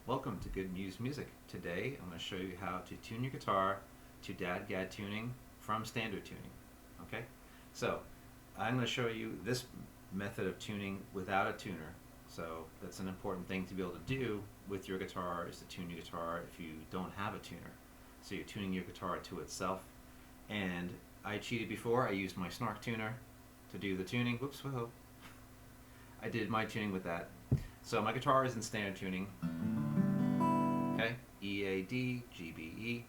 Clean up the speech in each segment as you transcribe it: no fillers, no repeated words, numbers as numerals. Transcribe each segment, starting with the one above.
Welcome to Good News Music. Today I'm going to show you how to tune your guitar to DADGAD tuning from standard tuning. Okay, so I'm going to show you this method of tuning without a tuner. So that's an important thing to be able to do with your guitar, is to tune your guitar if you don't have a tuner. So you're tuning your guitar to itself. And I cheated before. I used my Snark tuner to do the tuning. Whoops, whoa. I did my tuning with that. So my guitar is in standard tuning. Okay, E, A, D, G, B, E.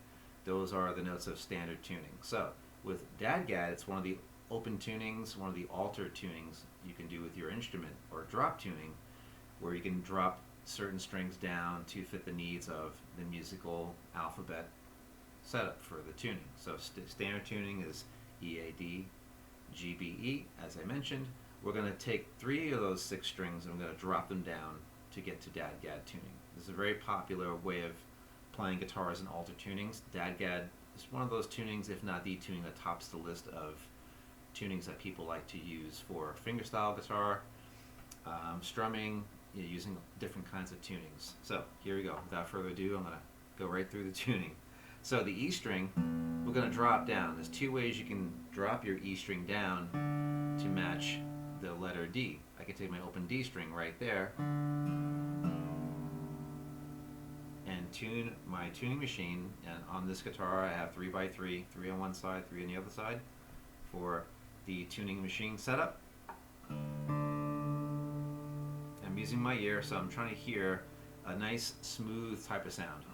Those are the notes of standard tuning. So with DADGAD, it's one of the open tunings, one of the altered tunings you can do with your instrument, or drop tuning, where you can drop certain strings down to fit the needs of the musical alphabet setup for the tuning. So standard tuning is E, A, D, G, B, E, as I mentioned. We're going to take 3 of those 6 strings and we're going to drop them down to get to DADGAD tuning. This is a very popular way of playing guitars in altered tunings. DADGAD is one of those tunings, if not the tuning, that tops the list of tunings that people like to use for fingerstyle guitar, strumming, using different kinds of tunings. So here we go. Without further ado, I'm going to go right through the tuning. So the E string, we're going to drop down. There's 2 ways you can drop your E string down to match the letter D. I can take my open D string right there and tune my tuning machine. And on this guitar I have 3x3, 3 on one side, 3 on the other side for the tuning machine setup. I'm using my ear, so I'm trying to hear a nice smooth type of sound.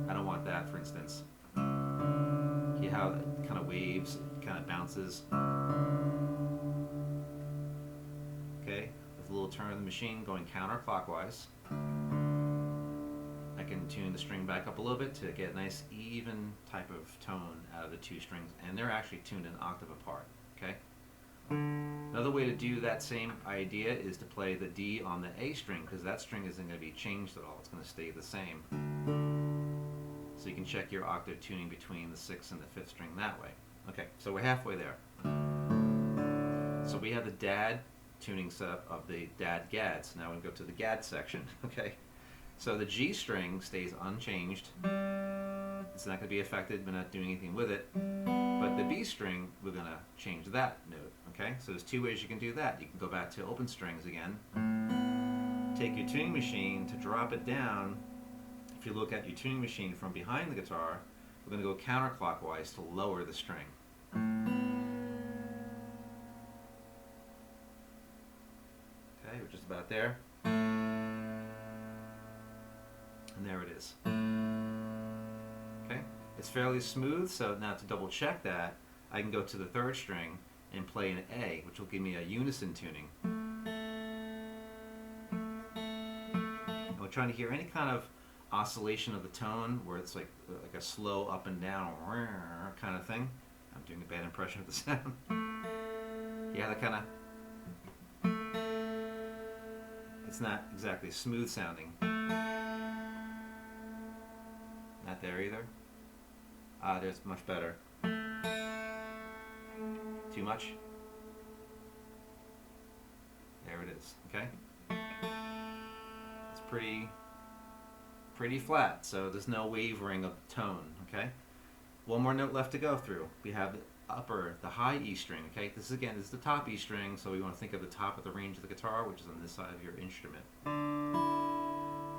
I don't want that, for instance. See how it kind of waves, it kind of bounces. Okay, with a little turn of the machine going counterclockwise, I can tune the string back up a little bit to get a nice even type of tone out of the 2 strings, and they're actually tuned an octave apart. Okay. Another way to do that same idea is to play the D on the A string, because that string isn't going to be changed at all. It's going to stay the same. So you can check your octave tuning between the 6th and the 5th string that way. Okay, so we're halfway there. So we have the DAD tuning setup of the DADGADs. Now we go to the GAD section. Okay, so the G string stays unchanged. It's not going to be affected. We're not doing anything with it. But the B string, we're going to change that note. Okay, so there's 2 ways you can do that. You can go back to open strings again. Take your tuning machine to drop it down. If you look at your tuning machine from behind the guitar, we're going to go counterclockwise to lower the string. Okay, we're just about there. And there it is. Okay, it's fairly smooth, so now to double check that, I can go to the 3rd string and play an A, which will give me a unison tuning. And we're trying to hear any kind of oscillation of the tone where it's like a slow up and down kind of thing. I'm doing a bad impression of the sound. Yeah, that kind of, it's not exactly smooth sounding. Not there either. There's much better. Too much? There it is. Okay? It's pretty flat, so there's no wavering of the tone. Okay? One more note left to go through. We have the high E string. Okay? This is the top E string, so we want to think of the top of the range of the guitar, which is on this side of your instrument.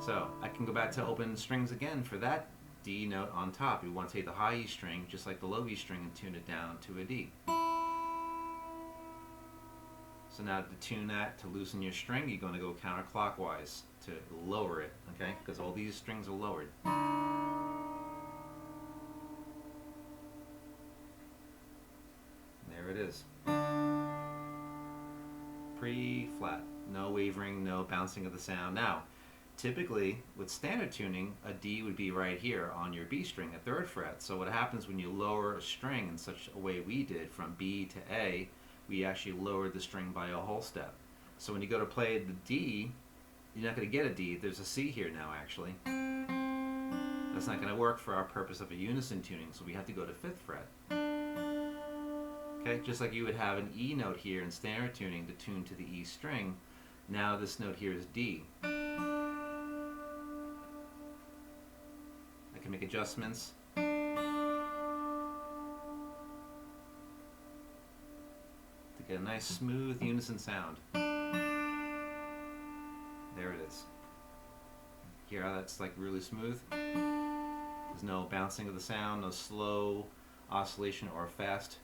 So I can go back to open strings again for that D note on top. We want to take the high E string, just like the low E string, and tune it down to a D. So now to tune that, to loosen your string, you're going to go counterclockwise to lower it, okay? Because all these strings are lowered. There it is. Pretty flat. No wavering, no bouncing of the sound. Now, typically, with standard tuning, a D would be right here on your B string at 3rd fret. So what happens when you lower a string in such a way we did from B to A, we actually lowered the string by a whole step. So when you go to play the D, you're not going to get a D. There's a C here now, actually. That's not going to work for our purpose of a unison tuning, so we have to go to 5th fret. Okay, just like you would have an E note here in standard tuning to tune to the E string, now this note here is D. can make adjustments. To get a nice smooth unison sound. There it is. Hear how that's like really smooth? There's no bouncing of the sound, no slow oscillation or fast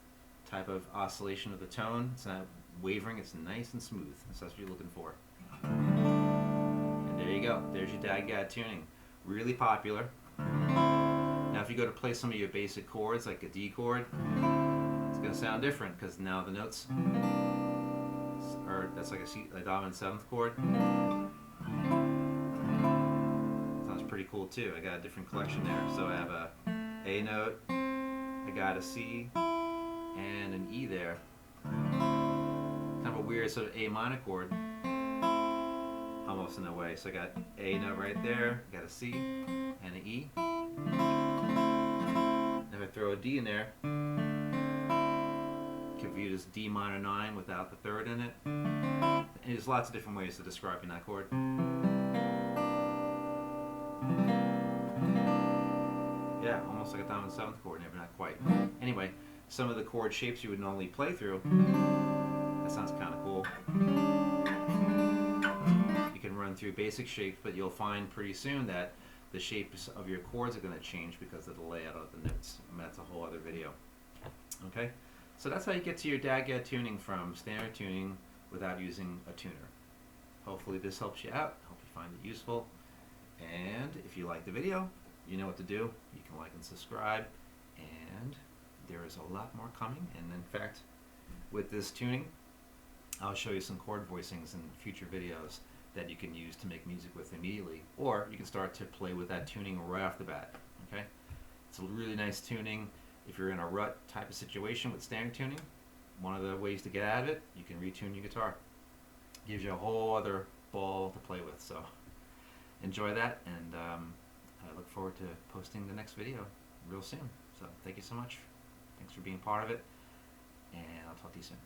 type of oscillation of the tone. It's not wavering, it's nice and smooth. So that's what you're looking for. And there you go. There's your DADGAD tuning. Really popular. Now if you go to play some of your basic chords, like a D chord, it's going to sound different because now the notes are, that's like a dominant 7th chord. Sounds pretty cool too. I got a different collection there. So I have a A note, I got a C, and an E there. Kind of a weird sort of A minor chord, almost in a way. So I got A note right there, got a C, and an E. If I throw a D in there, it can be viewed as D minor 9 without the 3rd in it. And there's lots of different ways of describing that chord. Yeah, almost like a dominant 7th chord, never, not quite. Anyway, some of the chord shapes you would normally play through, that sounds kind of cool. You can run through basic shapes, but you'll find pretty soon that the shapes of your chords are going to change because of the layout of the notes. And that's a whole other video. Okay, so that's how you get to your DADGAD tuning from standard tuning without using a tuner. Hopefully this helps you out. Hope you find it useful. And if you like the video, you know what to do. You can like and subscribe, and there is a lot more coming. And in fact, with this tuning, I'll show you some chord voicings in future videos that you can use to make music with immediately, or you can start to play with that tuning right off the bat. Okay, it's a really nice tuning. If you're in a rut type of situation with standard tuning, one of the ways to get out of it, you can retune your guitar. Gives you a whole other ball to play with. So enjoy that, and I look forward to posting the next video real soon. So thank you so much. Thanks for being part of it, and I'll talk to you soon.